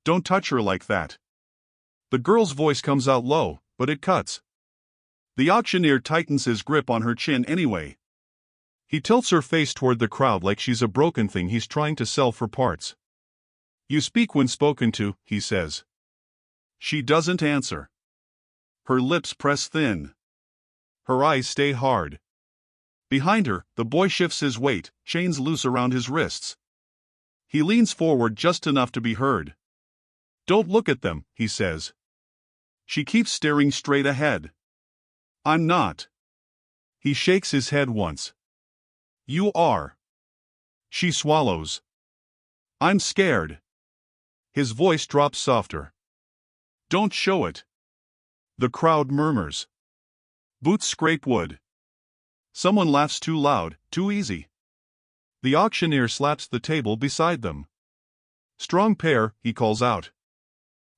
Don't touch her like that. The girl's voice comes out low, but it cuts. The auctioneer tightens his grip on her chin anyway. He tilts her face toward the crowd like she's a broken thing he's trying to sell for parts. You speak when spoken to, he says. She doesn't answer. Her lips press thin. Her eyes stay hard. Behind her, the boy shifts his weight, chains loose around his wrists. He leans forward just enough to be heard. Don't look at them, he says. She keeps staring straight ahead. I'm not. He shakes his head once. You are. She swallows. I'm scared. His voice drops softer. Don't show it. The crowd murmurs. Boots scrape wood. Someone laughs too loud, too easy. The auctioneer slaps the table beside them. Strong pair, he calls out.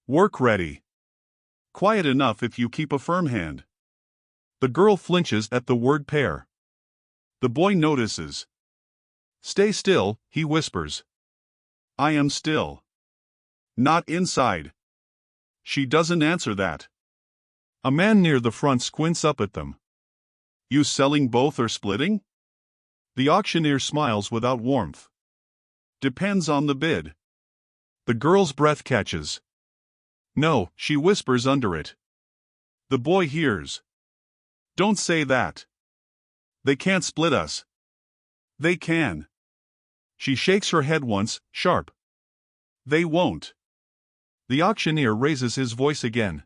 Work ready. Quiet enough if you keep a firm hand. The girl flinches at the word pair. The boy notices. Stay still, he whispers. I am still. Not inside. She doesn't answer that. A man near the front squints up at them. You selling both or splitting? The auctioneer smiles without warmth. Depends on the bid. The girl's breath catches. No, she whispers under it. The boy hears. Don't say that. They can't split us. They can. She shakes her head once, sharp. They won't. The auctioneer raises his voice again.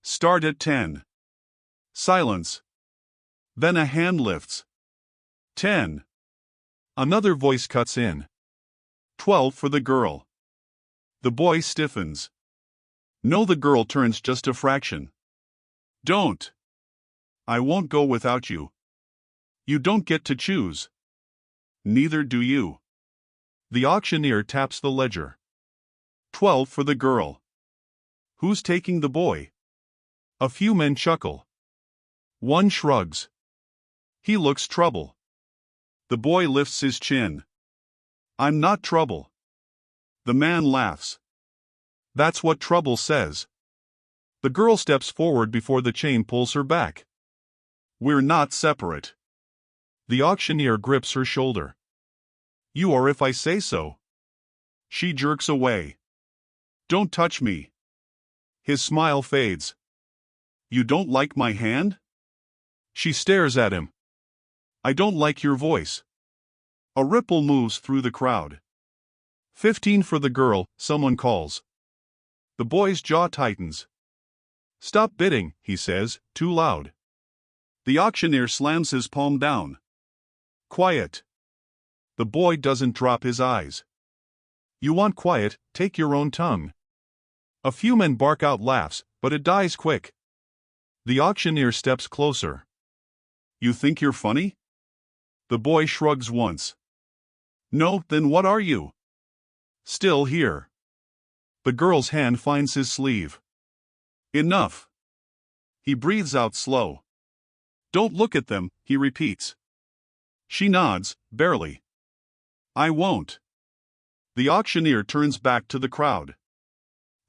Start at 10. Silence. Then a hand lifts. 10. Another voice cuts in. 12 for the girl. The boy stiffens. No, the girl turns just a fraction. Don't. I won't go without you. You don't get to choose. Neither do you. The auctioneer taps the ledger. 12 for the girl. Who's taking the boy? A few men chuckle. One shrugs. He looks trouble. The boy lifts his chin. I'm not trouble. The man laughs. That's what trouble says. The girl steps forward before the chain pulls her back. We're not separate. The auctioneer grips her shoulder. You are if I say so. She jerks away. Don't touch me. His smile fades. You don't like my hand? She stares at him. I don't like your voice. A ripple moves through the crowd. 15 for the girl, someone calls. The boy's jaw tightens. Stop bidding, he says, too loud. The auctioneer slams his palm down. Quiet. The boy doesn't drop his eyes. You want quiet, take your own tongue. A few men bark out laughs, but it dies quick. The auctioneer steps closer. You think you're funny? The boy shrugs once. No, then what are you? Still here. The girl's hand finds his sleeve. Enough. He breathes out slow. Don't look at them, he repeats. She nods, barely. I won't. The auctioneer turns back to the crowd.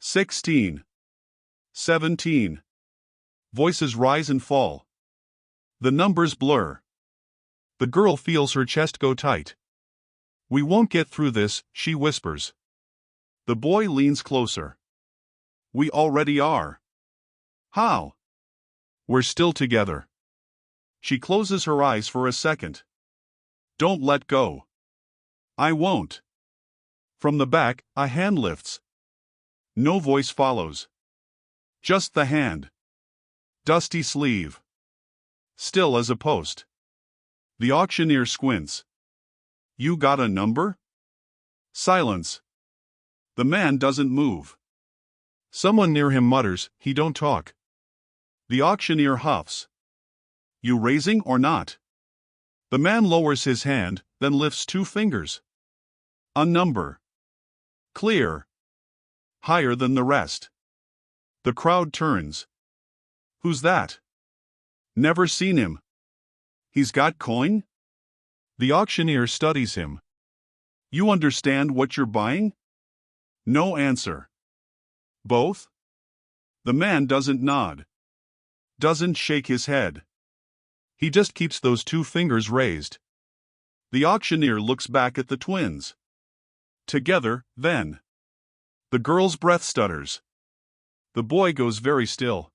16. 17. Voices rise and fall. The numbers blur. The girl feels her chest go tight. We won't get through this, she whispers. The boy leans closer. We already are. How? We're still together. She closes her eyes for a second. Don't let go. I won't. From the back, a hand lifts. No voice follows. Just the hand. Dusty sleeve. Still as a post. The auctioneer squints. You got a number? Silence. The man doesn't move. Someone near him mutters, he don't talk. The auctioneer huffs. You raising or not? The man lowers his hand, then lifts 2 fingers. A number. Clear. Higher than the rest. The crowd turns. Who's that? Never seen him. He's got coin? The auctioneer studies him. You understand what you're buying? No answer. Both? The man doesn't nod. Doesn't shake his head. He just keeps those two fingers raised. The auctioneer looks back at the twins. Together, then. The girl's breath stutters. The boy goes very still.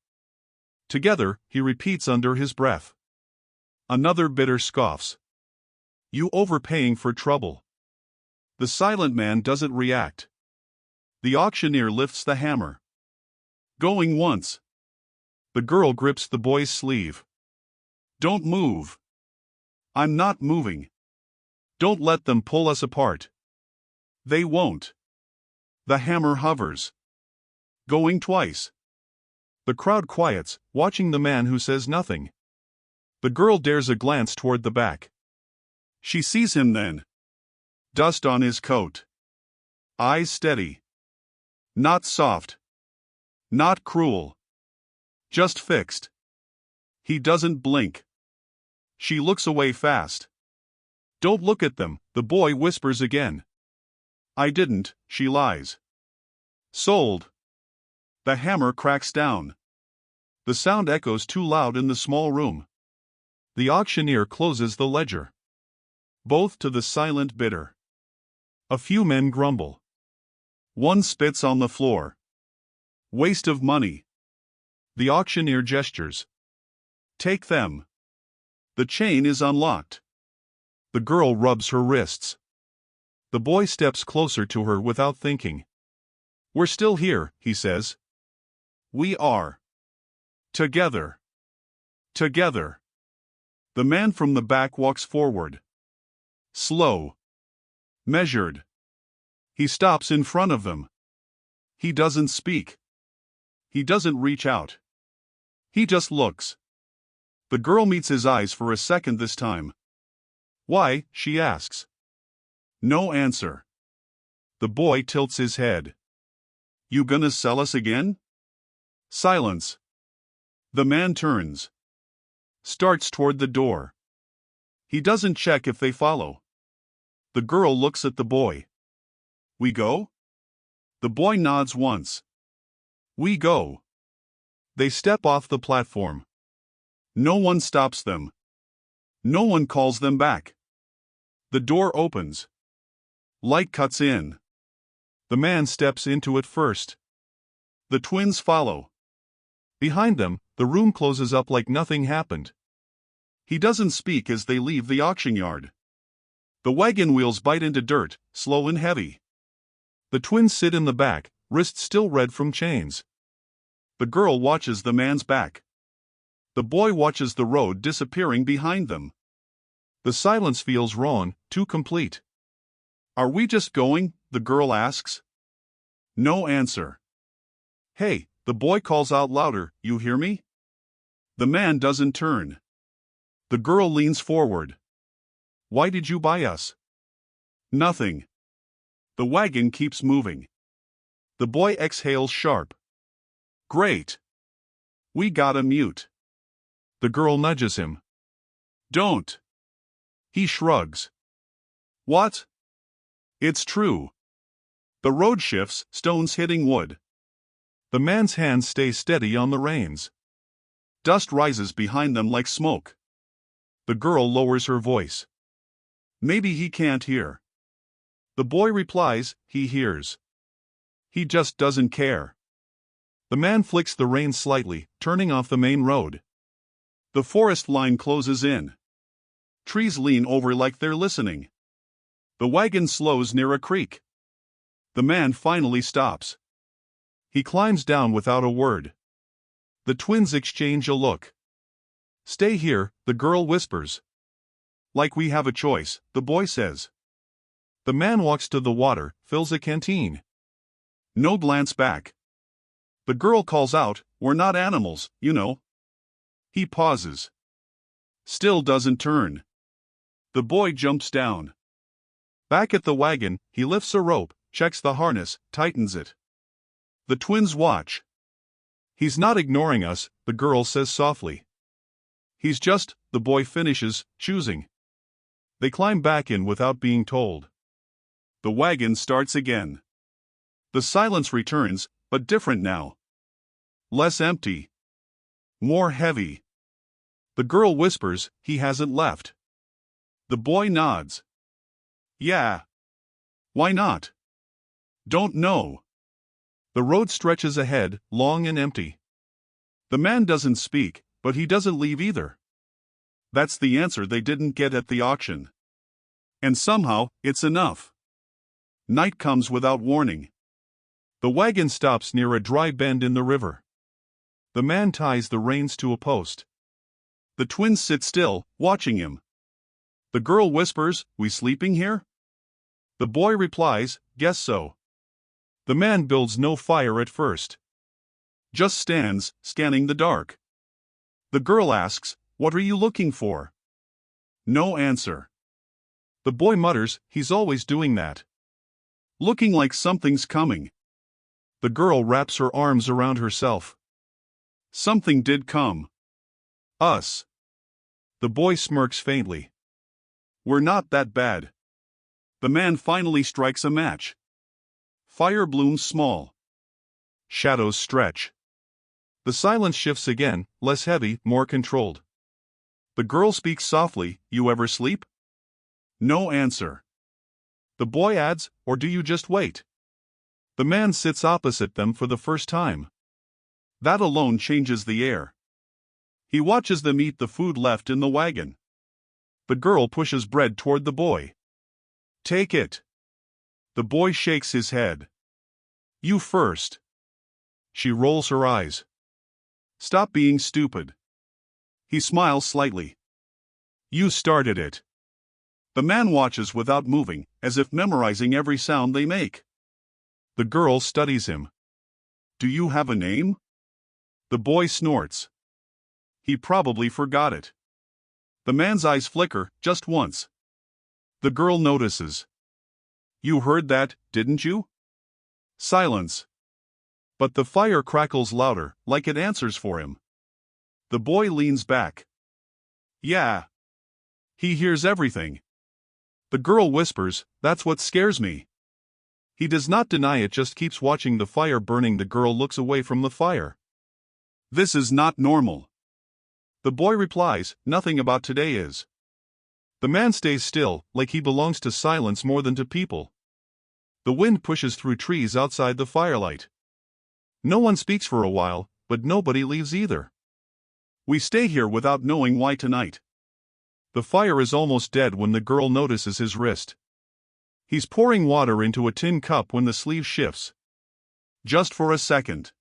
Together, he repeats under his breath. Another bidder scoffs. You overpaying for trouble. The silent man doesn't react. The auctioneer lifts the hammer. Going once. The girl grips the boy's sleeve. Don't move. I'm not moving. Don't let them pull us apart. They won't. The hammer hovers. Going twice. The crowd quiets, watching the man who says nothing. The girl dares a glance toward the back. She sees him then. Dust on his coat. Eyes steady. Not soft. Not cruel. Just fixed. He doesn't blink. She looks away fast. Don't look at them, the boy whispers again. I didn't, she lies. Sold. The hammer cracks down. The sound echoes too loud in the small room. The auctioneer closes the ledger. Both to the silent bidder. A few men grumble. One spits on the floor. Waste of money. The auctioneer gestures. Take them. The chain is unlocked. The girl rubs her wrists. The boy steps closer to her without thinking. We're still here, he says. We are. Together. Together. The man from the back walks forward. Slow. Measured. He stops in front of them. He doesn't speak. He doesn't reach out. He just looks. The girl meets his eyes for a second this time. Why, she asks. No answer. The boy tilts his head. You gonna sell us again? Silence. The man turns. Starts toward the door. He doesn't check if they follow. The girl looks at the boy. We go? The boy nods once. We go. They step off the platform. No one stops them. No one calls them back. The door opens. Light cuts in. The man steps into it first. The twins follow. Behind them, the room closes up like nothing happened. He doesn't speak as they leave the auction yard. The wagon wheels bite into dirt, slow and heavy. The twins sit in the back, wrists still red from chains. The girl watches the man's back. The boy watches the road disappearing behind them. The silence feels wrong, too complete. Are we just going? The girl asks. No answer. Hey, the boy calls out louder, you hear me? The man doesn't turn. The girl leans forward. Why did you buy us? Nothing. The wagon keeps moving. The boy exhales sharp. Great. We got a mute. The girl nudges him. Don't. He shrugs. What? It's true. The road shifts, stones hitting wood. The man's hands stay steady on the reins. Dust rises behind them like smoke. The girl lowers her voice. Maybe he can't hear. The boy replies, he hears. He just doesn't care. The man flicks the reins slightly, turning off the main road. The forest line closes in. Trees lean over like they're listening. The wagon slows near a creek. The man finally stops. He climbs down without a word. The twins exchange a look. Stay here, the girl whispers. Like we have a choice, the boy says. The man walks to the water, fills a canteen. No glance back. The girl calls out, we're not animals, you know. He pauses. Still doesn't turn. The boy jumps down. Back at the wagon, he lifts a rope, checks the harness, tightens it. The twins watch. He's not ignoring us, the girl says softly. He's just, the boy finishes, choosing. They climb back in without being told. The wagon starts again. The silence returns, but different now. Less empty. More heavy. The girl whispers, "He hasn't left." The boy nods. "Yeah. Why not?" "Don't know." The road stretches ahead, long and empty. The man doesn't speak, but he doesn't leave either. That's the answer they didn't get at the auction. And somehow, it's enough. Night comes without warning. The wagon stops near a dry bend in the river. The man ties the reins to a post. The twins sit still, watching him. The girl whispers, "We sleeping here?" The boy replies, "Guess so." The man builds no fire at first. Just stands, scanning the dark. The girl asks, "What are you looking for?" No answer. The boy mutters, "He's always doing that. Looking like something's coming." The girl wraps her arms around herself. Something did come. Us. The boy smirks faintly. We're not that bad. The man finally strikes a match. Fire blooms small. Shadows stretch. The silence shifts again, less heavy, more controlled. The girl speaks softly, "You ever sleep?" No answer. The boy adds, "Or do you just wait?" The man sits opposite them for the first time. That alone changes the air. He watches them eat the food left in the wagon. The girl pushes bread toward the boy. "Take it." The boy shakes his head. "You first." She rolls her eyes. "Stop being stupid." He smiles slightly. "You started it." The man watches without moving, as if memorizing every sound they make. The girl studies him. "Do you have a name?" The boy snorts. He probably forgot it. The man's eyes flicker, just once. The girl notices. "You heard that, didn't you?" Silence. But the fire crackles louder, like it answers for him. The boy leans back. "Yeah." He hears everything. The girl whispers, "That's what scares me." He does not deny it, just keeps watching the fire burning. The girl looks away from the fire. "This is not normal." The boy replies, "Nothing about today is." The man stays still, like he belongs to silence more than to people. The wind pushes through trees outside the firelight. No one speaks for a while, but nobody leaves either. We stay here without knowing why tonight. The fire is almost dead when the girl notices his wrist. He's pouring water into a tin cup when the sleeve shifts. Just for a second.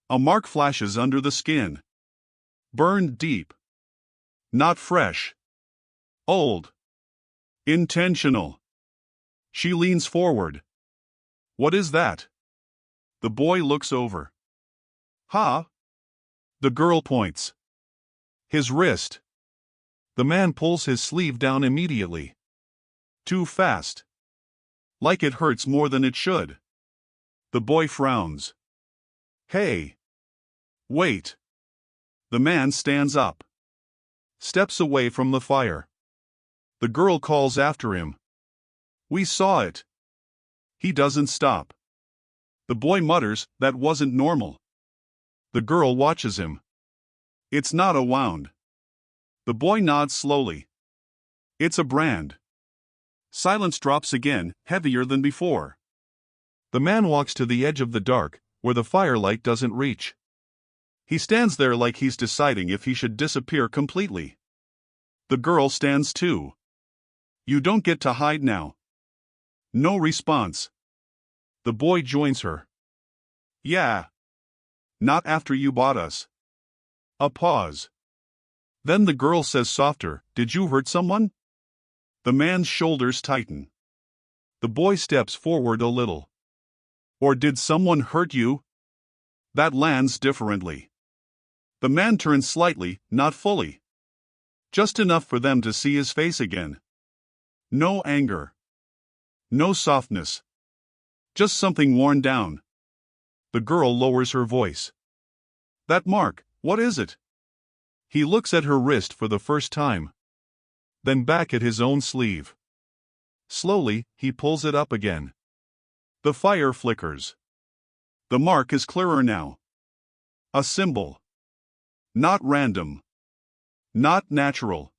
A mark flashes under the skin. Burned deep. Not fresh. Old. Intentional. She leans forward. "What is that?" The boy looks over. "Huh?" The girl points. "His wrist." The man pulls his sleeve down immediately. Too fast. Like it hurts more than it should. The boy frowns. "Hey. Wait." The man stands up. Steps away from the fire. The girl calls after him. "We saw it." He doesn't stop. The boy mutters, "That wasn't normal." The girl watches him. "It's not a wound." The boy nods slowly. "It's a brand." Silence drops again, heavier than before. The man walks to the edge of the dark, where the firelight doesn't reach. He stands there like he's deciding if he should disappear completely. The girl stands too. "You don't get to hide now." No response. The boy joins her. "Yeah. Not after you bought us." A pause. Then the girl says softer, "Did you hurt someone?" The man's shoulders tighten. The boy steps forward a little. "Or did someone hurt you?" That lands differently. The man turns slightly, not fully. Just enough for them to see his face again. No anger. No softness. Just something worn down. The girl lowers her voice. "That mark, what is it?" He looks at her wrist for the first time. Then back at his own sleeve. Slowly, he pulls it up again. The fire flickers. The mark is clearer now. A symbol. Not random. Not natural.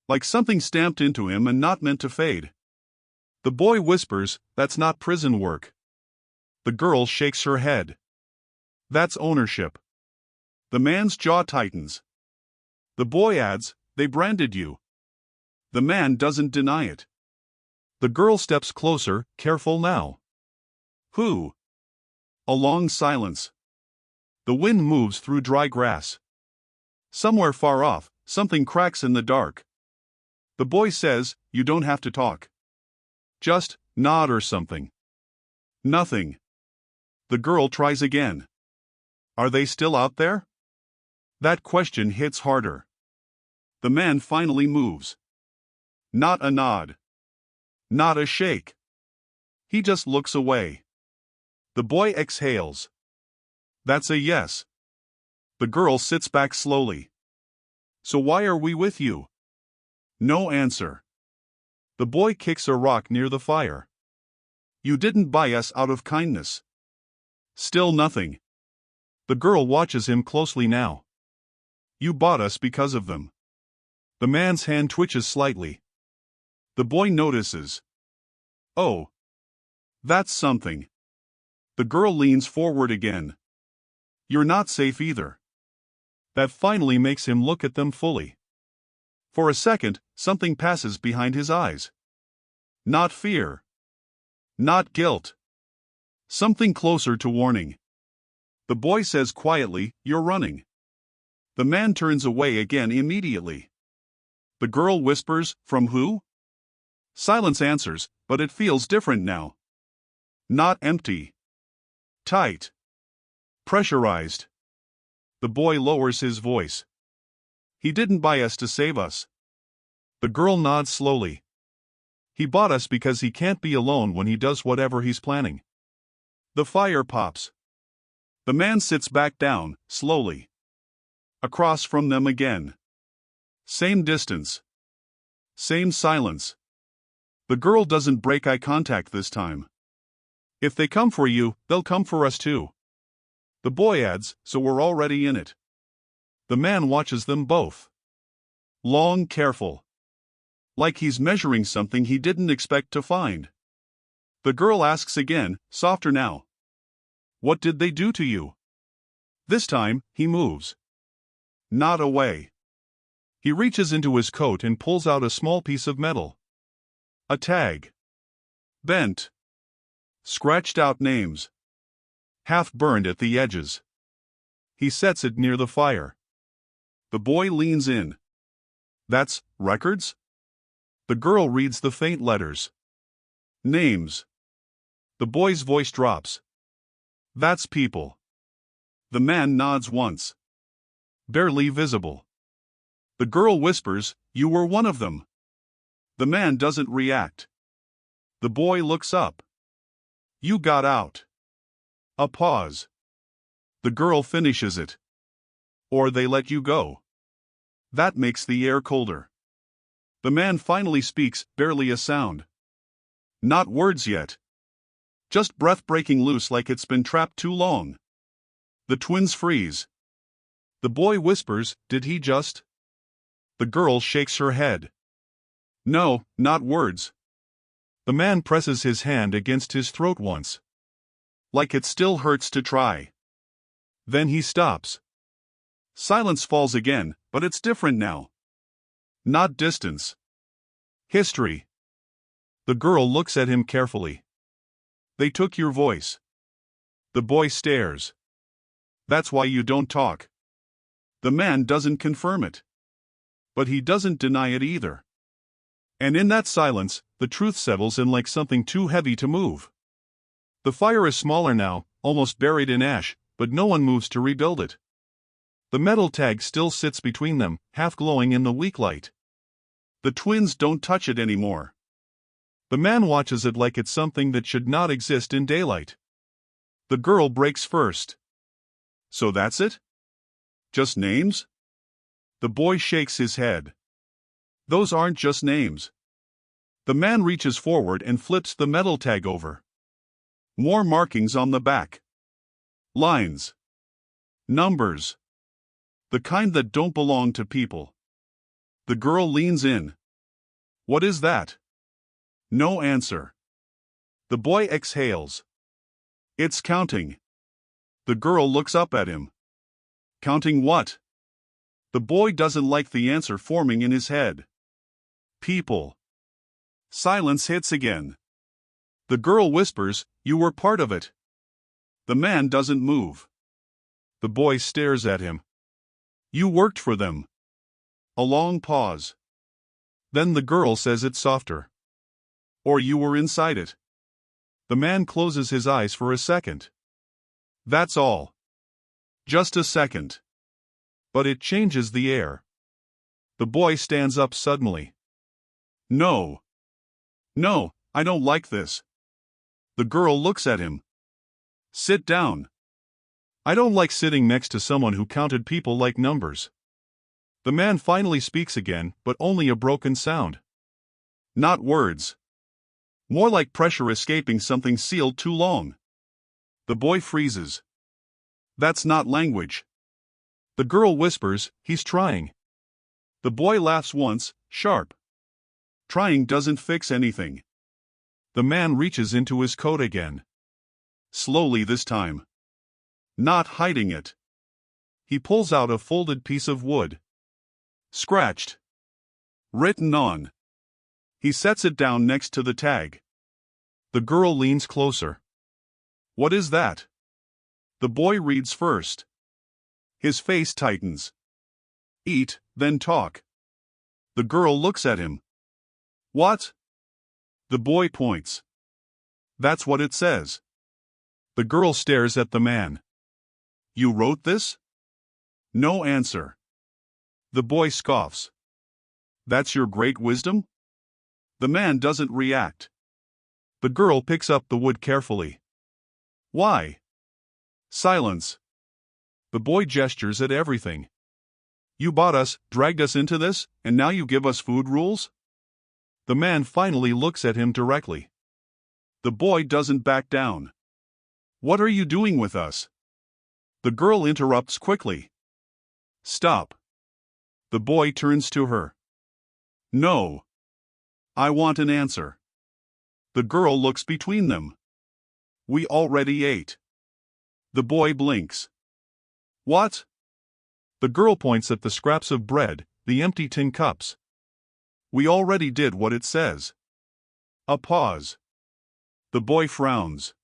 Like something stamped into him and not meant to fade. The boy whispers, "That's not prison work." The girl shakes her head. "That's ownership." The man's jaw tightens. The boy adds, "They branded you." The man doesn't deny it. The girl steps closer, careful now. "Who?" A long silence. The wind moves through dry grass. Somewhere far off, something cracks in the dark. The boy says, "You don't have to talk. Just nod or something." Nothing. The girl tries again. "Are they still out there?" That question hits harder. The man finally moves. Not a nod. Not a shake. He just looks away. The boy exhales. That's a yes. The girl sits back slowly. "So why are we with you?" No answer. The boy kicks a rock near the fire. "You didn't buy us out of kindness." Still nothing. The girl watches him closely now. "You bought us because of them." The man's hand twitches slightly. The boy notices. "Oh. That's something." The girl leans forward again. "You're not safe either." That finally makes him look at them fully. For a second, something passes behind his eyes. Not fear. Not guilt. Something closer to warning. The boy says quietly, "You're running." The man turns away again immediately. The girl whispers, "From who?" Silence answers, but it feels different now. Not empty. Tight. Pressurized. The boy lowers his voice. "He didn't buy us to save us." The girl nods slowly. "He bought us because he can't be alone when he does whatever he's planning." The fire pops. The man sits back down, slowly. Across from them again. Same distance. Same silence. The girl doesn't break eye contact this time. "If they come for you, they'll come for us too." The boy adds, "So we're already in it." The man watches them both. Long, careful. Like he's measuring something he didn't expect to find. The girl asks again, softer now. "What did they do to you?" This time, he moves. Not away. He reaches into his coat and pulls out a small piece of metal. A tag. Bent. Scratched out names. Half burned at the edges. He sets it near the fire. The boy leans in. "That's records?" The girl reads the faint letters. "Names." The boy's voice drops. "That's people." The man nods once. Barely visible. The girl whispers, "You were one of them." The man doesn't react. The boy looks up. "You got out." A pause. The girl finishes it. "Or they let you go." That makes the air colder. The man finally speaks, barely a sound. Not words yet. Just breath breaking loose like it's been trapped too long. The twins freeze. The boy whispers, "Did he just?" The girl shakes her head. "No, not words." The man presses his hand against his throat once. Like it still hurts to try. Then he stops. Silence falls again, but it's different now. Not distance. History. The girl looks at him carefully. "They took your voice." The boy stares. "That's why you don't talk." The man doesn't confirm it. But he doesn't deny it either. And in that silence, the truth settles in like something too heavy to move. The fire is smaller now, almost buried in ash, but no one moves to rebuild it. The metal tag still sits between them, half glowing in the weak light. The twins don't touch it anymore. The man watches it like it's something that should not exist in daylight. The girl breaks first. "So that's it? Just names?" The boy shakes his head. "Those aren't just names." The man reaches forward and flips the metal tag over. More markings on the back. Lines. Numbers. The kind that don't belong to people. The girl leans in. What is that? No answer. The boy exhales. It's counting. The girl looks up at him. Counting what? The boy doesn't like the answer forming in his head. People. Silence hits again. The girl whispers, "You were part of it." The man doesn't move. The boy stares at him. "You worked for them." A long pause. Then the girl says it softer. "Or you were inside it." The man closes his eyes for a second. That's all. Just a second. But it changes the air. The boy stands up suddenly. No. No, I don't like this. The girl looks at him. Sit down. I don't like sitting next to someone who counted people like numbers. The man finally speaks again, but only a broken sound. Not words. More like pressure escaping something sealed too long. The boy freezes. That's not language. The girl whispers, "He's trying." The boy laughs once, sharp. Trying doesn't fix anything. The man reaches into his coat again. Slowly this time. Not hiding it. He pulls out a folded piece of wood. Scratched. Written on. He sets it down next to the tag. The girl leans closer. What is that? The boy reads first. His face tightens. Eat, then talk. The girl looks at him. What? The boy points. That's what it says. The girl stares at the man. You wrote this? No answer. The boy scoffs. That's your great wisdom? The man doesn't react. The girl picks up the wood carefully. Why? Silence. The boy gestures at everything. You bought us, dragged us into this, and now you give us food rules? The man finally looks at him directly. The boy doesn't back down. What are you doing with us? The girl interrupts quickly. Stop. The boy turns to her. No. I want an answer. The girl looks between them. We already ate. The boy blinks. What? The girl points at the scraps of bread, the empty tin cups. We already did what it says. A pause. The boy frowns.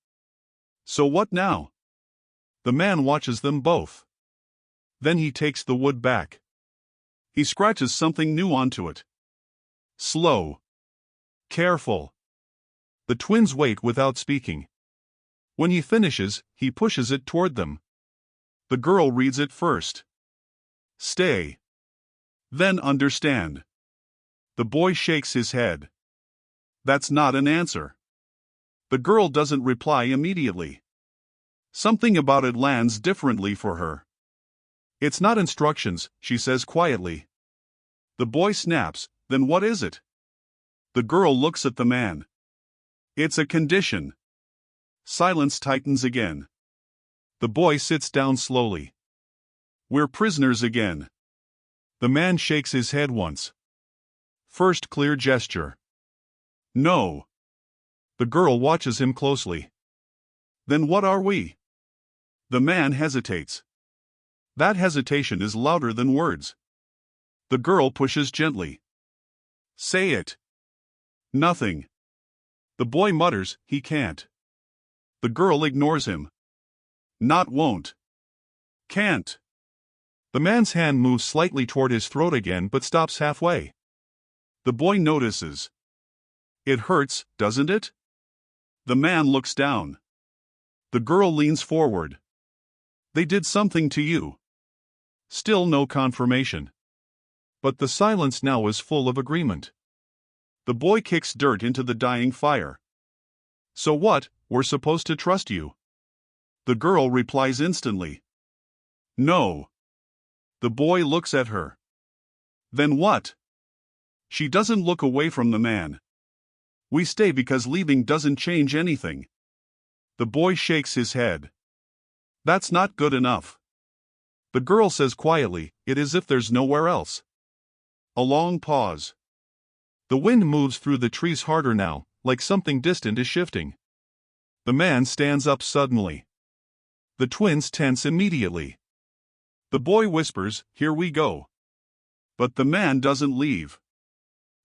So what now? The man watches them both. Then he takes the wood back. He scratches something new onto it. Slow. Careful. The twins wait without speaking. When he finishes, he pushes it toward them. The girl reads it first. Stay. Then understand. The boy shakes his head. That's not an answer. The girl doesn't reply immediately. Something about it lands differently for her. It's not instructions, she says quietly. The boy snaps, then what is it? The girl looks at the man. It's a condition. Silence tightens again. The boy sits down slowly. We're prisoners again. The man shakes his head once. First clear gesture. No. The girl watches him closely. Then what are we? The man hesitates. That hesitation is louder than words. The girl pushes gently. Say it. Nothing. The boy mutters, he can't. The girl ignores him. Not won't. Can't. The man's hand moves slightly toward his throat again but stops halfway. The boy notices. It hurts, doesn't it? The man looks down. The girl leans forward. They did something to you. Still no confirmation. But the silence now is full of agreement. The boy kicks dirt into the dying fire. So what, we're supposed to trust you? The girl replies instantly. No. The boy looks at her. Then what? She doesn't look away from the man. We stay because leaving doesn't change anything. The boy shakes his head. That's not good enough. The girl says quietly, it is if there's nowhere else. A long pause. The wind moves through the trees harder now, like something distant is shifting. The man stands up suddenly. The twins tense immediately. The boy whispers, here we go. But the man doesn't leave.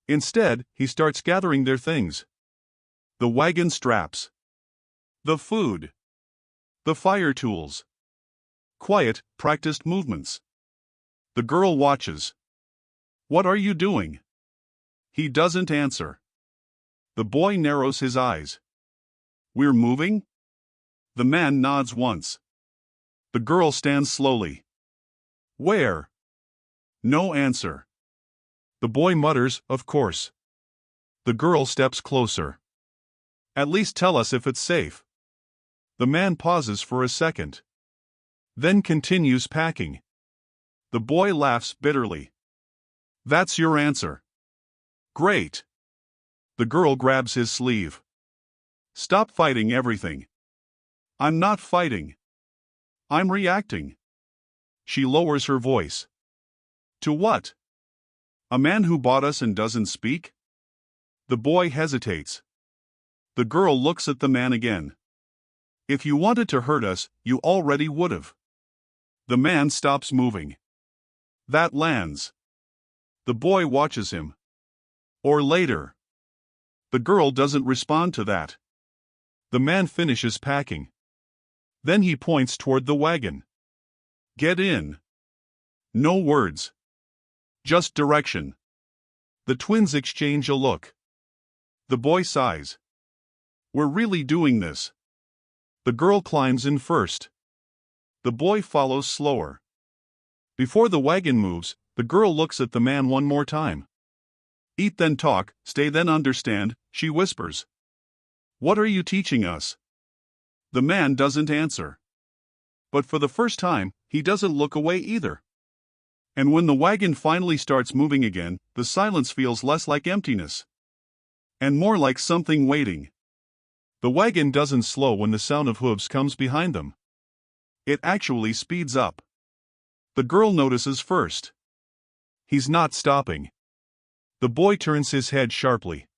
Instead, he starts gathering their things. The wagon straps. The food. The fire tools. Quiet, practiced movements. The girl watches. What are you doing? He doesn't answer. The boy narrows his eyes. We're moving? The man nods once. The girl stands slowly. Where? No answer. The boy mutters, of course. The girl steps closer. At least tell us if it's safe. The man pauses for a second. Then continues packing. The boy laughs bitterly. That's your answer. Great. The girl grabs his sleeve. Stop fighting everything. I'm not fighting. I'm reacting. She lowers her voice. To what? A man who bought us and doesn't speak? The boy hesitates. The girl looks at the man again. If you wanted to hurt us, you already would've. The man stops moving. That lands. The boy watches him. Or later. The girl doesn't respond to that. The man finishes packing. Then he points toward the wagon. Get in. No words. Just direction. The twins exchange a look. The boy sighs. We're really doing this. The girl climbs in first. The boy follows slower. Before the wagon moves, the girl looks at the man one more time. Eat then talk, stay then understand, she whispers. What are you teaching us? The man doesn't answer. But for the first time, he doesn't look away either. And when the wagon finally starts moving again, the silence feels less like emptiness. And more like something waiting. The wagon doesn't slow when the sound of hooves comes behind them. It actually speeds up. The girl notices first. He's not stopping. The boy turns his head sharply.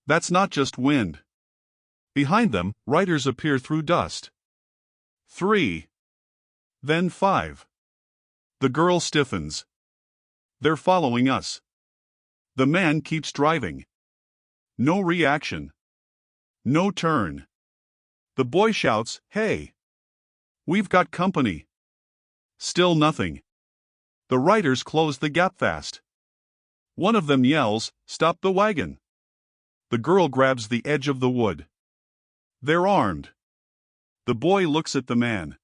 That's not just wind. Behind them, riders appear through dust. 3. Then 5. The girl stiffens. They're following us. The man keeps driving. No reaction. No turn. The boy shouts, hey! We've got company. Still nothing. The riders close the gap fast. One of them yells, stop the wagon. The girl grabs the edge of the wood. They're armed. The boy looks at the man.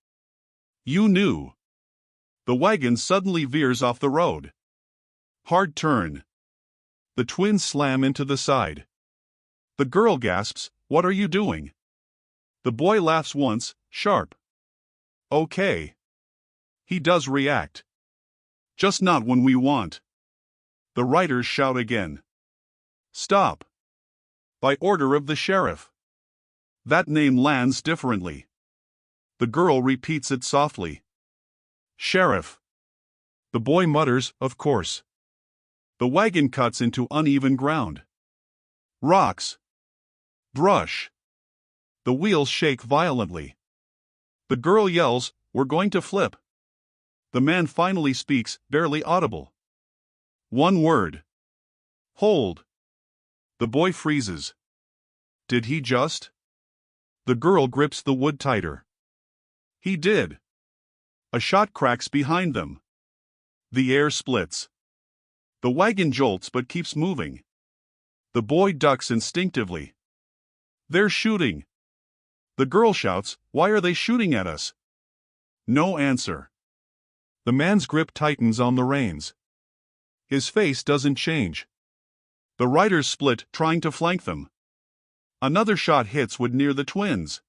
You knew. The wagon suddenly veers off the road. Hard turn. The twins slam into the side. The girl gasps, what are you doing? The boy laughs once, sharp. Okay. He does react. Just not when we want. The riders shout again. Stop. By order of the sheriff. That name lands differently. The girl repeats it softly. Sheriff. The boy mutters, of course. The wagon cuts into uneven ground. Rocks. Brush. The wheels shake violently. The girl yells, we're going to flip. The man finally speaks, barely audible. One word. Hold. The boy freezes. Did he just? The girl grips the wood tighter. He did. A shot cracks behind them. The air splits. The wagon jolts but keeps moving. The boy ducks instinctively. They're shooting. The girl shouts, why are they shooting at us? No answer. The man's grip tightens on the reins. His face doesn't change. The riders split, trying to flank them. Another shot hits wood near the twins.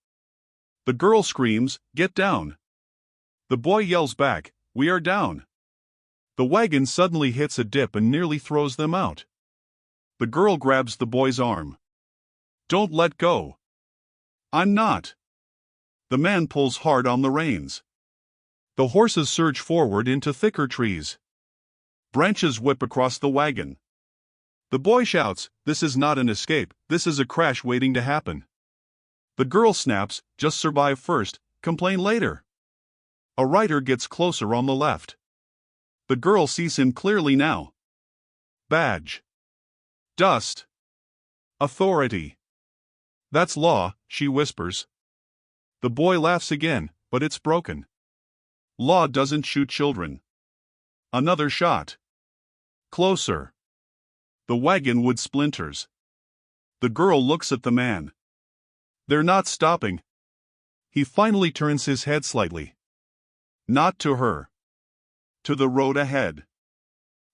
The girl screams, get down. The boy yells back, we are down. The wagon suddenly hits a dip and nearly throws them out. The girl grabs the boy's arm. Don't let go. I'm not. The man pulls hard on the reins. The horses surge forward into thicker trees. Branches whip across the wagon. The boy shouts, "This is not an escape, this is a crash waiting to happen." The girl snaps, "Just survive first, complain later." A rider gets closer on the left. The girl sees him clearly now. Badge. Dust. Authority. "That's law," she whispers. The boy laughs again, but it's broken. Law doesn't shoot children. Another shot. Closer. The wagon wood splinters. The girl looks at the man. They're not stopping. He finally turns his head slightly. Not to her. To the road ahead.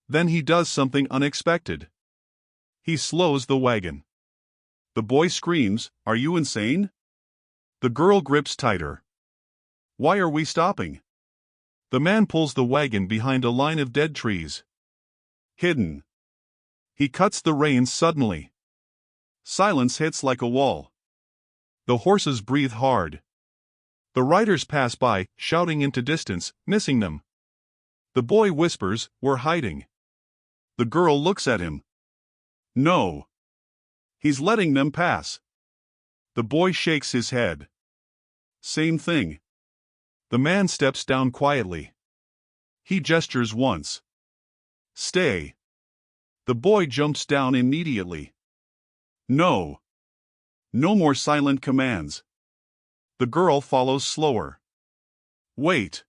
Then he does something unexpected. He slows the wagon. The boy screams, "Are you insane?" The girl grips tighter. "Why are we stopping?" The man pulls the wagon behind a line of dead trees. Hidden. He cuts the reins suddenly. Silence hits like a wall. The horses breathe hard. The riders pass by, shouting into distance, missing them. The boy whispers, "We're hiding." The girl looks at him. No. He's letting them pass. The boy shakes his head. Same thing. The man steps down quietly. He gestures once. Stay. The boy jumps down immediately. No. No more silent commands. The girl follows slower. Wait.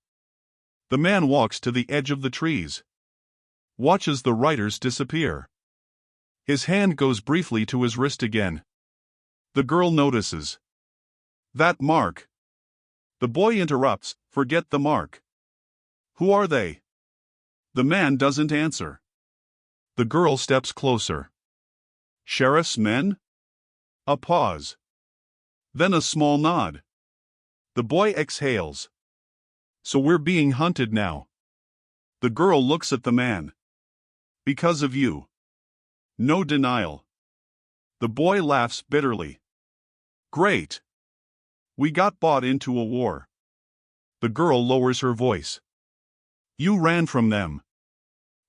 The man walks to the edge of the trees. Watches the riders disappear. His hand goes briefly to his wrist again. The girl notices. That mark. The boy interrupts, "Forget the mark." "Who are they?" The man doesn't answer. The girl steps closer. "Sheriff's men?" A pause. Then a small nod. The boy exhales. "So we're being hunted now." The girl looks at the man. "Because of you." No denial. The boy laughs bitterly. "Great. We got bought into a war." The girl lowers her voice. "You ran from them."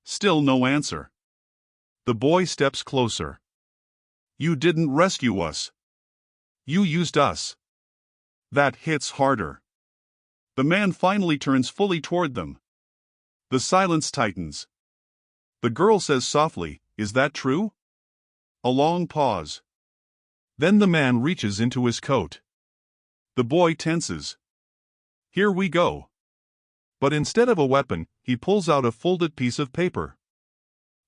Still no answer. The boy steps closer. "You didn't rescue us. You used us." That hits harder. The man finally turns fully toward them. The silence tightens. The girl says softly, "Is that true?" A long pause. Then the man reaches into his coat. The boy tenses. "Here we go." But instead of a weapon, he pulls out a folded piece of paper.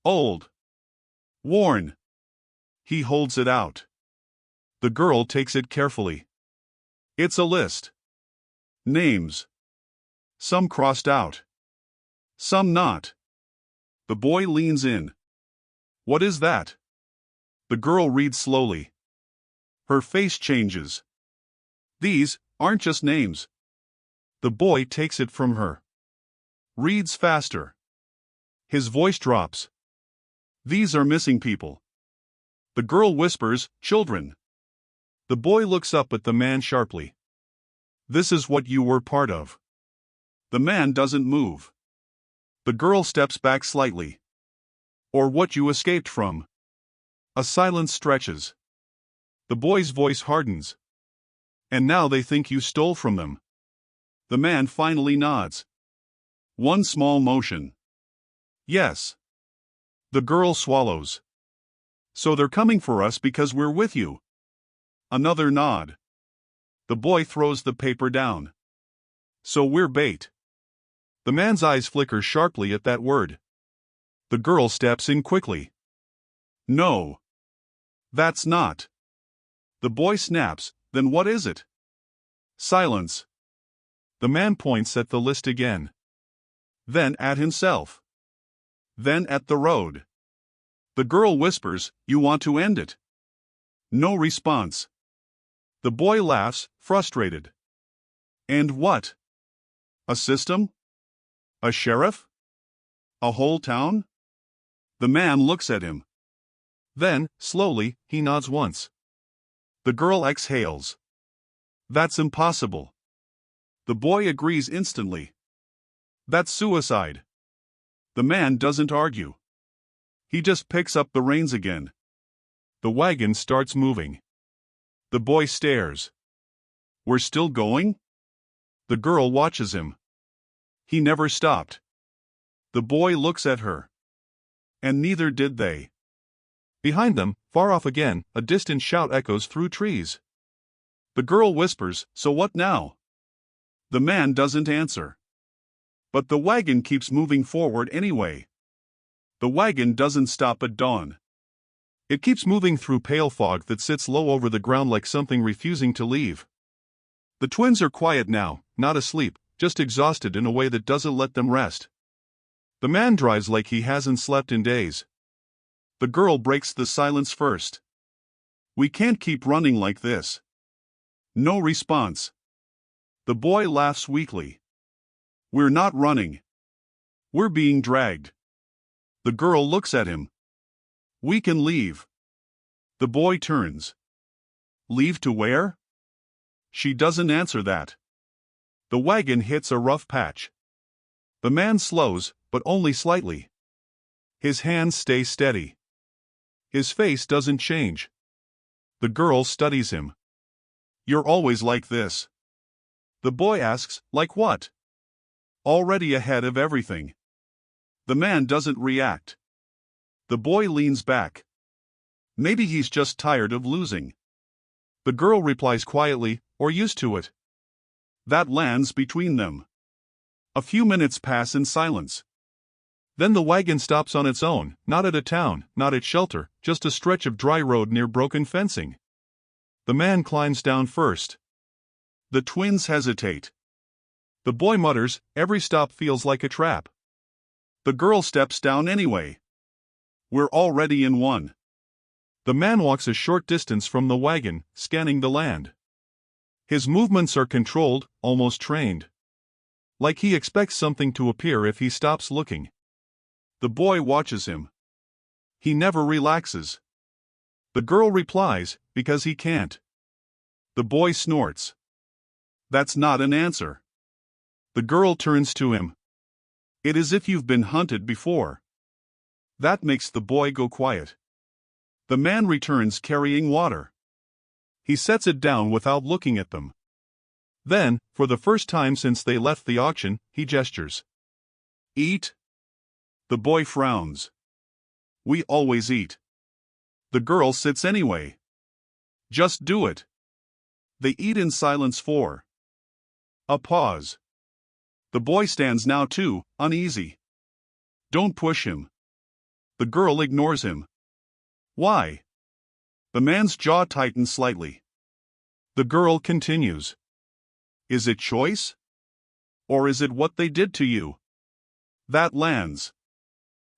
Old. Worn. He holds it out. The girl takes it carefully. It's a list. Names. Some crossed out. Some not. The boy leans in. "What is that?" The girl reads slowly. Her face changes. "These aren't just names." The boy takes it from her. Reads faster. His voice drops. "These are missing people." The girl whispers, "Children." The boy looks up at the man sharply. "This is what you were part of." The man doesn't move. The girl steps back slightly. "Or what you escaped from." A silence stretches. The boy's voice hardens. "And now they think you stole from them." The man finally nods. One small motion. "Yes." The girl swallows. "So they're coming for us because we're with you." Another nod. The boy throws the paper down. "So we're bait." The man's eyes flicker sharply at that word. The girl steps in quickly. "No. That's not." The boy snaps, "Then what is it?" Silence. The man points at the list again. Then at himself. Then at the road. The girl whispers, "You want to end it?" No response. The boy laughs, frustrated. "And what? A system? A sheriff? A whole town?" The man looks at him. Then, slowly, he nods once. The girl exhales. "That's impossible." The boy agrees instantly. That's suicide. The man doesn't argue. He just picks up the reins again. The wagon starts moving. The boy stares. We're still going? The girl watches him. He never stopped. The boy looks at her. And neither did they. Behind them, far off again, a distant shout echoes through trees. The girl whispers, "So what now?" The man doesn't answer. But the wagon keeps moving forward anyway. The wagon doesn't stop at dawn. It keeps moving through pale fog that sits low over the ground like something refusing to leave. The twins are quiet now, not asleep, just exhausted in a way that doesn't let them rest. The man drives like he hasn't slept in days. The girl breaks the silence first. "We can't keep running like this." No response. The boy laughs weakly. "We're not running. We're being dragged." The girl looks at him. "We can leave." The boy turns. "Leave to where?" She doesn't answer that. The wagon hits a rough patch. The man slows, but only slightly. His hands stay steady. His face doesn't change. The girl studies him. "You're always like this." The boy asks, "Like what?" "Already ahead of everything." The man doesn't react. The boy leans back. Maybe he's just tired of losing. The girl replies quietly, "Or used to it." That lands between them. A few minutes pass in silence. Then the wagon stops on its own, not at a town, not at shelter, just a stretch of dry road near broken fencing. The man climbs down first. The twins hesitate. The boy mutters, "Every stop feels like a trap." The girl steps down anyway. We're already in one. The man walks a short distance from the wagon, scanning the land. His movements are controlled, almost trained. Like he expects something to appear if he stops looking. The boy watches him. He never relaxes. The girl replies, "Because he can't." The boy snorts. That's not an answer. The girl turns to him. "It is if you've been hunted before." That makes the boy go quiet. The man returns carrying water. He sets it down without looking at them. Then, for the first time since they left the auction, he gestures. "Eat?" The boy frowns. "We always eat." The girl sits anyway. "Just do it." They eat in silence for a pause. The boy stands now too, uneasy. "Don't push him." The girl ignores him. "Why?" The man's jaw tightens slightly. The girl continues. "Is it choice? Or is it what they did to you?" That lands.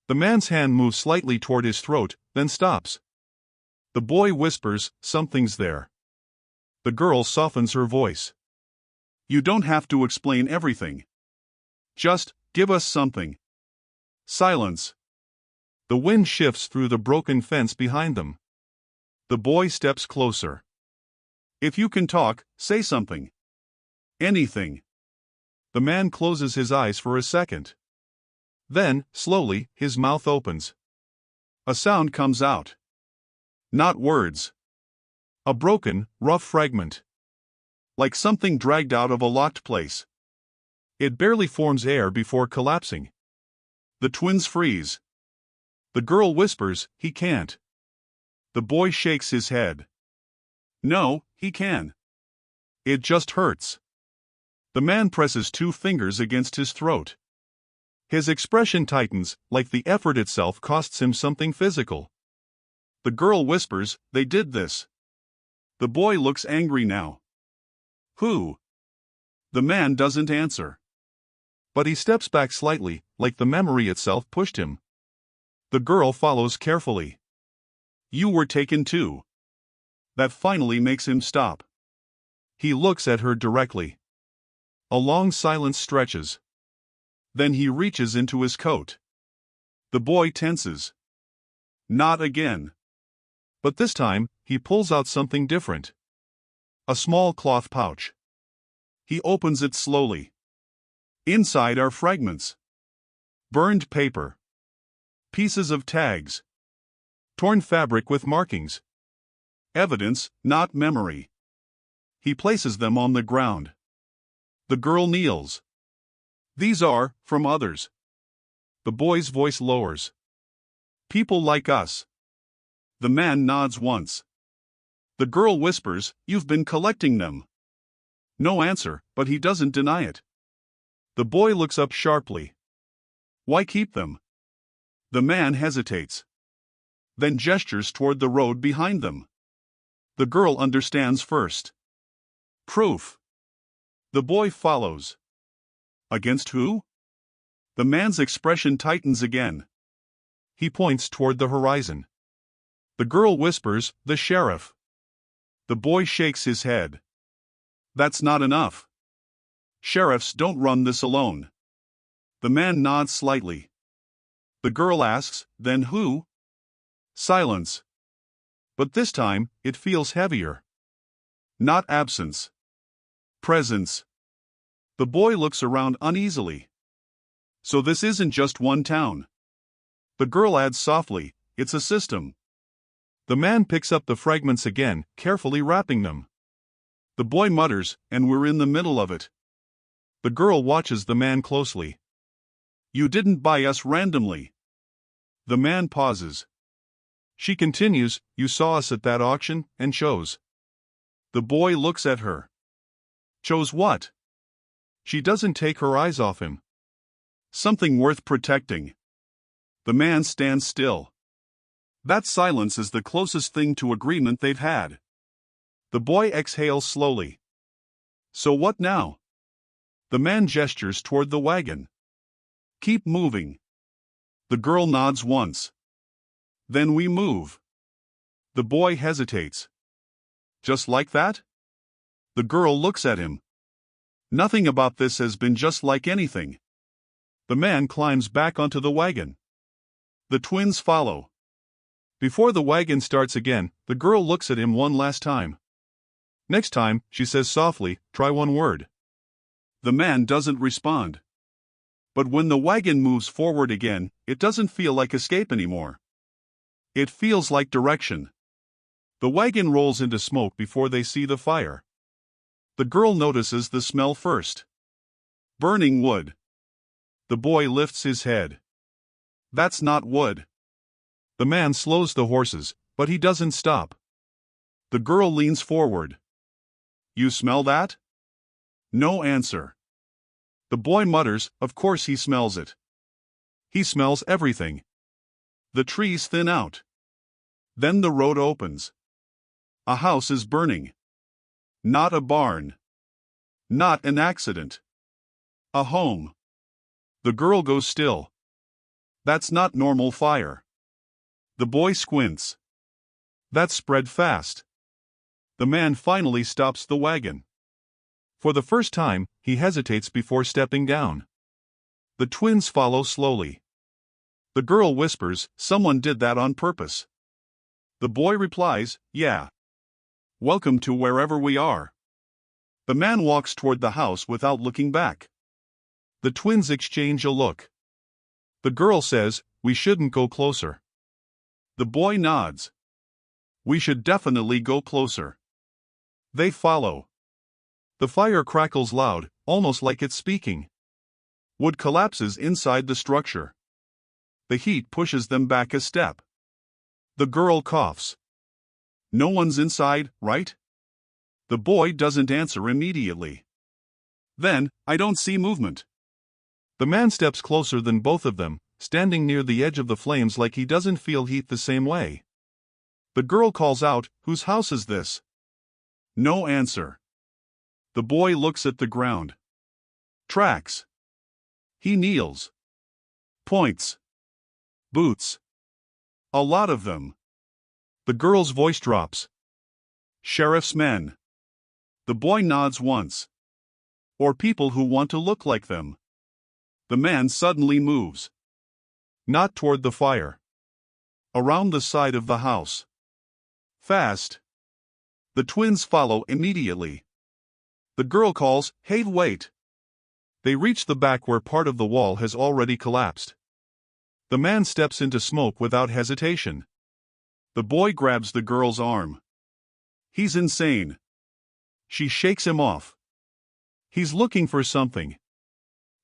The man's hand moves slightly toward his throat, then stops. The boy whispers, "Something's there." The girl softens her voice. "You don't have to explain everything. Just, give us something." Silence. The wind shifts through the broken fence behind them. The boy steps closer. "If you can talk, say something. Anything." The man closes his eyes for a second. Then, slowly, his mouth opens. A sound comes out. Not words. A broken, rough fragment. Like something dragged out of a locked place. It barely forms air before collapsing. The twins freeze. The girl whispers, "He can't." The boy shakes his head. "No, he can. It just hurts." The man presses two fingers against his throat. His expression tightens, like the effort itself costs him something physical. The girl whispers, "They did this." The boy looks angry now. "Who?" The man doesn't answer. But he steps back slightly, like the memory itself pushed him. The girl follows carefully. "You were taken too." That finally makes him stop. He looks at her directly. A long silence stretches. Then he reaches into his coat. The boy tenses. Not again. But this time, he pulls out something different. A small cloth pouch. He opens it slowly. Inside are fragments. Burned paper. Pieces of tags. Torn fabric with markings. Evidence, not memory. He places them on the ground. The girl kneels. These are, from others. The boy's voice lowers. People like us. The man nods once. The girl whispers, "You've been collecting them." No answer, but he doesn't deny it. The boy looks up sharply. Why keep them? The man hesitates. Then gestures toward the road behind them. The girl understands first. Proof. The boy follows. Against who? The man's expression tightens again. He points toward the horizon. The girl whispers, "The sheriff." The boy shakes his head. That's not enough. Sheriffs don't run this alone. The man nods slightly. The girl asks, "Then who?" Silence. But this time, it feels heavier. Not absence. Presence. The boy looks around uneasily. So this isn't just one town. The girl adds softly, "It's a system." The man picks up the fragments again, carefully wrapping them. The boy mutters, "And we're in the middle of it." The girl watches the man closely. "You didn't buy us randomly." The man pauses. She continues, "You saw us at that auction, and chose." The boy looks at her. Chose what? She doesn't take her eyes off him. Something worth protecting. The man stands still. That silence is the closest thing to agreement they've had. The boy exhales slowly. So what now? The man gestures toward the wagon. Keep moving. The girl nods once. Then we move. The boy hesitates. Just like that? The girl looks at him. Nothing about this has been just like anything. The man climbs back onto the wagon. The twins follow. Before the wagon starts again, the girl looks at him one last time. Next time, she says softly, "Try one word." The man doesn't respond. But when the wagon moves forward again, it doesn't feel like escape anymore. It feels like direction. The wagon rolls into smoke before they see the fire. The girl notices the smell first. Burning wood. The boy lifts his head. That's not wood. The man slows the horses, but he doesn't stop. The girl leans forward. You smell that? No answer. The boy mutters, of course he smells it. He smells everything. The trees thin out. Then the road opens. A house is burning. Not a barn. Not an accident. A home. The girl goes still. That's not normal fire. The boy squints. That spread fast. The man finally stops the wagon. For the first time, he hesitates before stepping down. The twins follow slowly. The girl whispers, "Someone did that on purpose." The boy replies, "Yeah. Welcome to wherever we are." The man walks toward the house without looking back. The twins exchange a look. The girl says, "We shouldn't go closer." The boy nods. "We should definitely go closer." They follow. The fire crackles loud, almost like it's speaking. Wood collapses inside the structure. The heat pushes them back a step. The girl coughs. No one's inside, right? The boy doesn't answer immediately. Then, I don't see movement. The man steps closer than both of them, standing near the edge of the flames like he doesn't feel heat the same way. The girl calls out, "Whose house is this?" No answer. The boy looks at the ground. Tracks. He kneels. Points. Boots. A lot of them. The girl's voice drops. Sheriff's men. The boy nods once. Or people who want to look like them. The man suddenly moves. Not toward the fire. Around the side of the house. Fast. The twins follow immediately. The girl calls, "Hey, wait." They reach the back where part of the wall has already collapsed. The man steps into smoke without hesitation. The boy grabs the girl's arm. He's insane. She shakes him off. He's looking for something.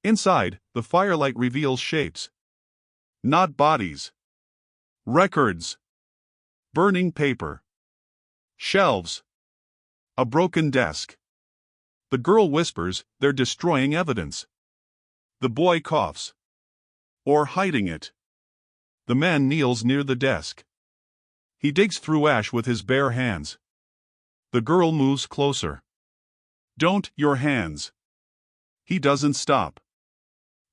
Inside, the firelight reveals shapes. Not bodies. Records. Burning paper. Shelves. A broken desk. The girl whispers, "They're destroying evidence." The boy coughs. Or hiding it. The man kneels near the desk. He digs through ash with his bare hands. The girl moves closer. "Don't, your hands." He doesn't stop.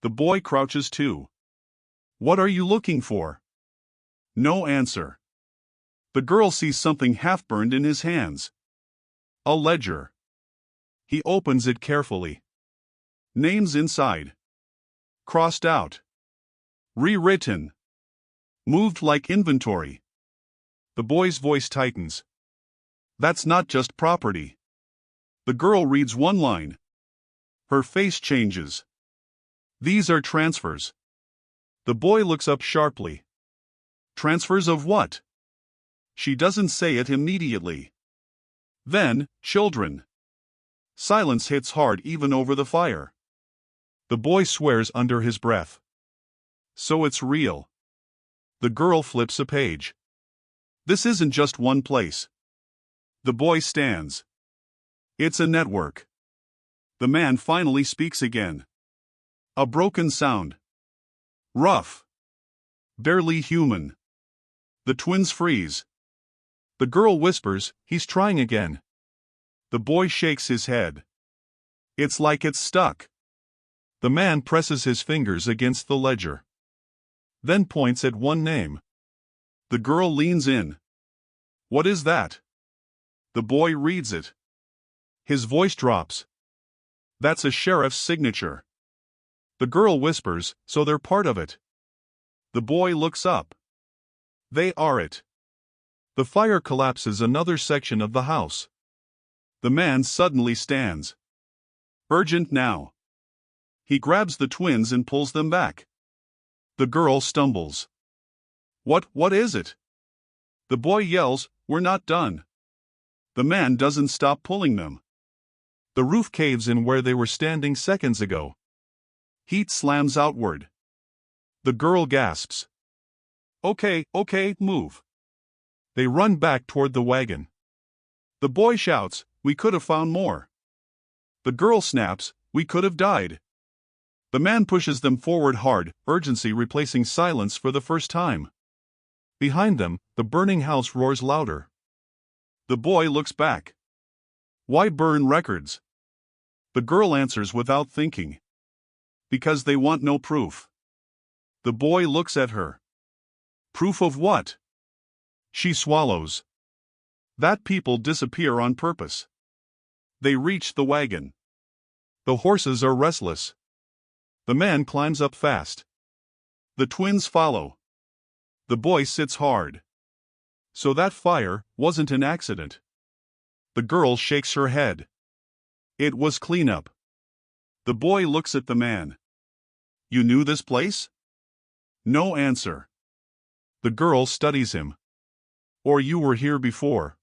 The boy crouches too. "What are you looking for?" No answer. The girl sees something half-burned in his hands. A ledger. He opens it carefully. Names inside. Crossed out. Rewritten. Moved like inventory. The boy's voice tightens. "That's not just property." The girl reads one line. Her face changes. "These are transfers." The boy looks up sharply. Transfers of what? She doesn't say it immediately. Then, children. Silence hits hard even over the fire. The boy swears under his breath. So it's real. The girl flips a page. This isn't just one place. The boy stands. It's a network. The man finally speaks again. A broken sound. Rough. Barely human. The twins freeze. The girl whispers, "He's trying again." The boy shakes his head. It's like it's stuck. The man presses his fingers against the ledger. Then points at one name. The girl leans in. "What is that?" The boy reads it. His voice drops. "That's a sheriff's signature." The girl whispers, "So they're part of it." The boy looks up. They are it. The fire collapses another section of the house. The man suddenly stands. Urgent now. He grabs the twins and pulls them back. The girl stumbles. What is it?" The boy yells, "We're not done." The man doesn't stop pulling them. The roof caves in where they were standing seconds ago. Heat slams outward. The girl gasps. Okay, move." They run back toward the wagon. The boy shouts, "We could have found more." The girl snaps, "We could have died." The man pushes them forward hard, urgency replacing silence for the first time. Behind them, the burning house roars louder. The boy looks back. "Why burn records?" The girl answers without thinking. "Because they want no proof." The boy looks at her. "Proof of what?" She swallows. "That people disappear on purpose." They reach the wagon. The horses are restless. The man climbs up fast. The twins follow. The boy sits hard. So that fire wasn't an accident. The girl shakes her head. It was cleanup. The boy looks at the man. "You knew this place?" No answer. The girl studies him. "Or you were here before."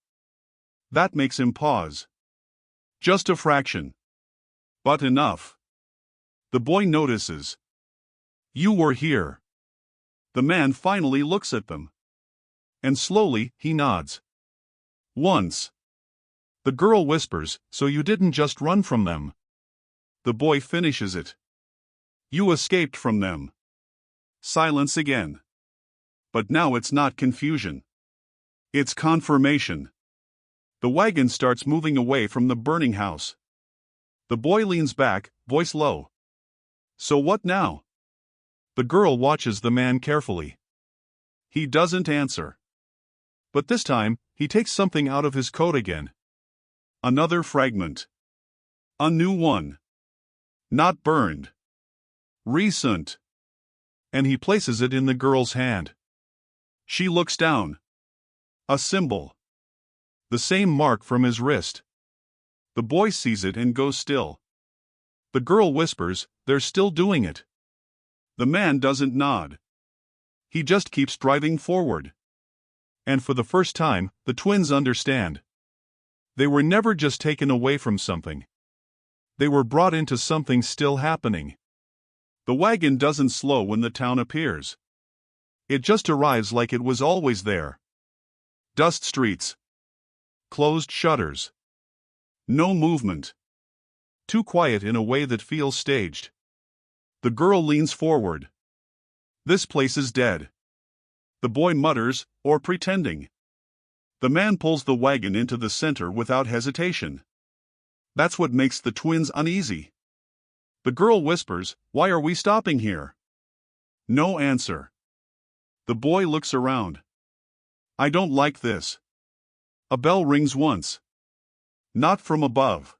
That makes him pause. Just a fraction. But enough. The boy notices. "You were here." The man finally looks at them. And slowly, he nods. "Once." The girl whispers, "So you didn't just run from them." The boy finishes it. "You escaped from them." Silence again. But now it's not confusion. It's confirmation. The wagon starts moving away from the burning house. The boy leans back, voice low. "So what now?" The girl watches the man carefully. He doesn't answer. But this time, he takes something out of his coat again. Another fragment. A new one. Not burned. Recent. And he places it in the girl's hand. She looks down. A symbol. The same mark from his wrist. The boy sees it and goes still. The girl whispers, "They're still doing it." The man doesn't nod. He just keeps driving forward. And for the first time, the twins understand. They were never just taken away from something. They were brought into something still happening. The wagon doesn't slow when the town appears. It just arrives like it was always there. Dust streets. Closed shutters. No movement. Too quiet in a way that feels staged. The girl leans forward. "This place is dead." The boy mutters, "Or pretending." The man pulls the wagon into the center without hesitation. That's what makes the twins uneasy. The girl whispers, "Why are we stopping here?" No answer. The boy looks around. "I don't like this." A bell rings once. Not from above.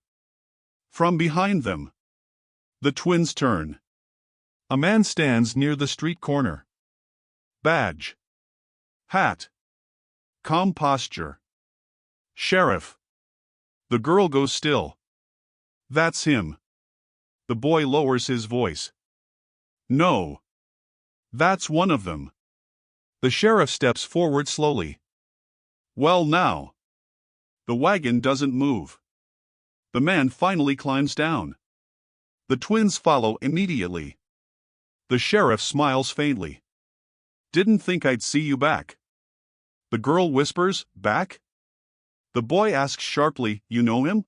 From behind them. The twins turn. A man stands near the street corner. Badge. Hat. Calm posture. Sheriff. The girl goes still. "That's him." The boy lowers his voice. "No. That's one of them." The sheriff steps forward slowly. "Well now." The wagon doesn't move. The man finally climbs down. The twins follow immediately. The sheriff smiles faintly. "Didn't think I'd see you back." The girl whispers, "Back?" The boy asks sharply, "You know him?"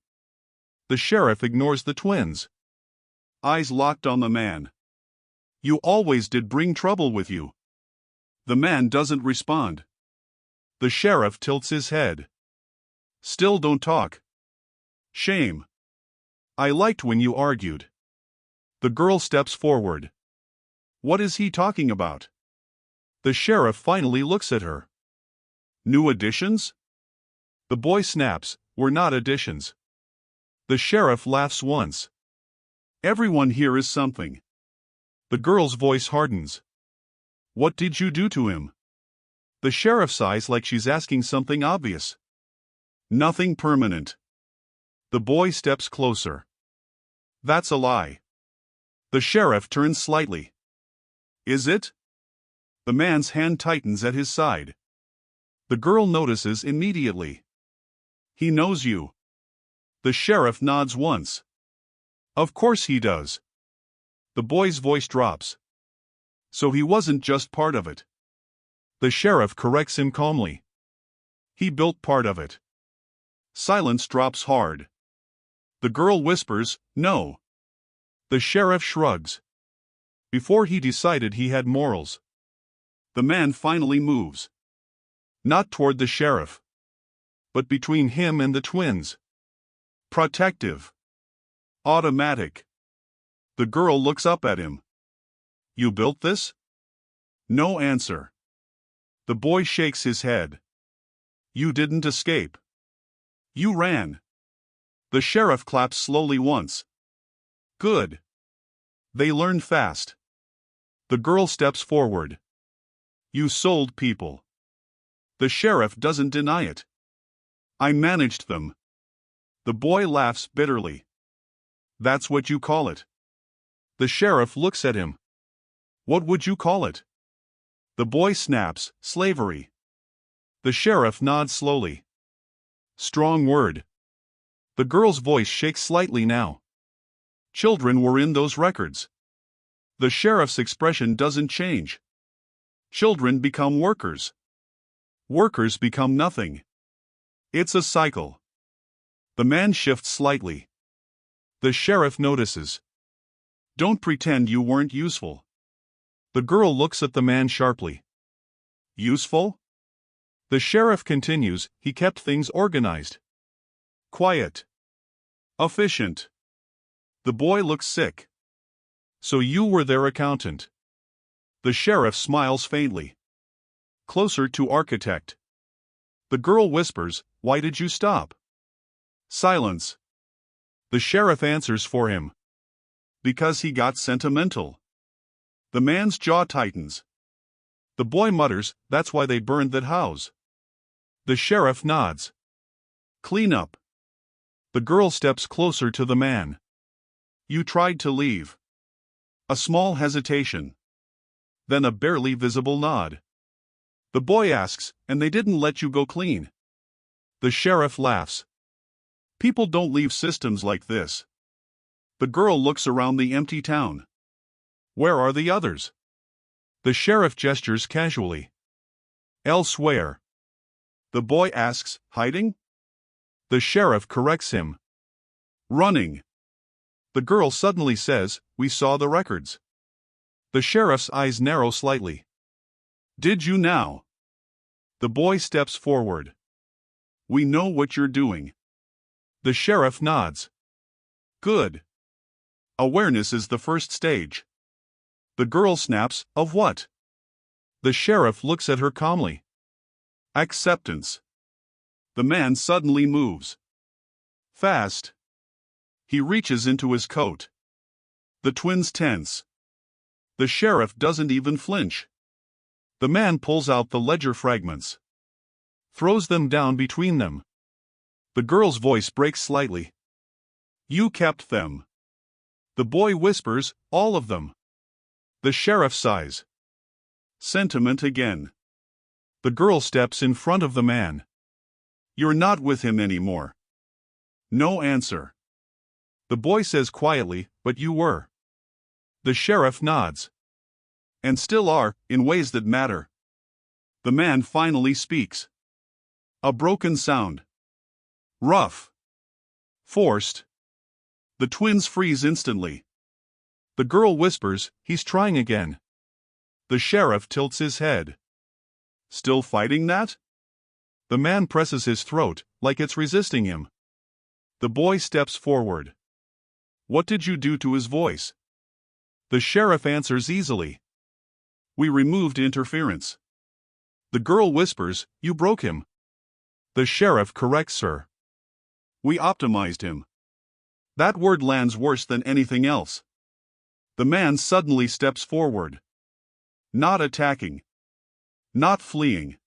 The sheriff ignores the twins. Eyes locked on the man. "You always did bring trouble with you." The man doesn't respond. The sheriff tilts his head. "Still don't talk." "Shame. I liked when you argued." The girl steps forward. "What is he talking about?" The sheriff finally looks at her. "New additions?" The boy snaps, "We're not additions." The sheriff laughs once. "Everyone here is something." The girl's voice hardens. "What did you do to him?" The sheriff sighs like she's asking something obvious. "Nothing permanent." The boy steps closer. "That's a lie." The sheriff turns slightly. "Is it?" The man's hand tightens at his side. The girl notices immediately. "He knows you." The sheriff nods once. "Of course he does." The boy's voice drops. "So he wasn't just part of it." The sheriff corrects him calmly. "He built part of it." Silence drops hard. The girl whispers, "No." The sheriff shrugs. Before he decided he had morals. The man finally moves. Not toward the sheriff. But between him and the twins. Protective. Automatic. The girl looks up at him. "You built this?" No answer. The boy shakes his head. "You didn't escape. You ran." The sheriff claps slowly once. "Good. They learn fast." The girl steps forward. "You sold people." The sheriff doesn't deny it. "I managed them." The boy laughs bitterly. "That's what you call it." The sheriff looks at him. "What would you call it?" The boy snaps, "Slavery." The sheriff nods slowly. "Strong word." The girl's voice shakes slightly now. "Children were in those records." The sheriff's expression doesn't change. "Children become workers. Workers become nothing. It's a cycle." The man shifts slightly. The sheriff notices. "Don't pretend you weren't useful." The girl looks at the man sharply. "Useful?" The sheriff continues, "He kept things organized. Quiet. Efficient." The boy looks sick. "So you were their accountant." The sheriff smiles faintly. "Closer to architect." The girl whispers, "Why did you stop?" Silence. The sheriff answers for him. "Because he got sentimental." The man's jaw tightens. The boy mutters, "That's why they burned that house." The sheriff nods. "Clean up." The girl steps closer to the man. You tried to leave. A small hesitation. Then a barely visible nod. The boy asks, and they didn't let you go clean. The sheriff laughs. People don't leave systems like this. The girl looks around the empty town. Where are the others? The sheriff gestures casually. Elsewhere. The boy asks, hiding? The sheriff corrects him. Running. The girl suddenly says, we saw the records. The sheriff's eyes narrow slightly. Did you now? The boy steps forward. We know what you're doing. The sheriff nods. Good. Awareness is the first stage. The girl snaps, of what? The sheriff looks at her calmly. Acceptance. The man suddenly moves. Fast. He reaches into his coat. The twins tense. The sheriff doesn't even flinch. The man pulls out the ledger fragments. Throws them down between them. The girl's voice breaks slightly. You kept them. The boy whispers, all of them. The sheriff sighs. Sentiment again. The girl steps in front of the man. You're not with him anymore. No answer. The boy says quietly, but you were. The sheriff nods. And still are, in ways that matter. The man finally speaks. A broken sound. Rough. Forced. The twins freeze instantly. The girl whispers, he's trying again. The sheriff tilts his head. Still fighting that? The man presses his throat, like it's resisting him. The boy steps forward. What did you do to his voice? The sheriff answers easily. We removed interference. The girl whispers, you broke him. The sheriff corrects her. We optimized him. That word lands worse than anything else. The man suddenly steps forward. Not attacking. Not fleeing.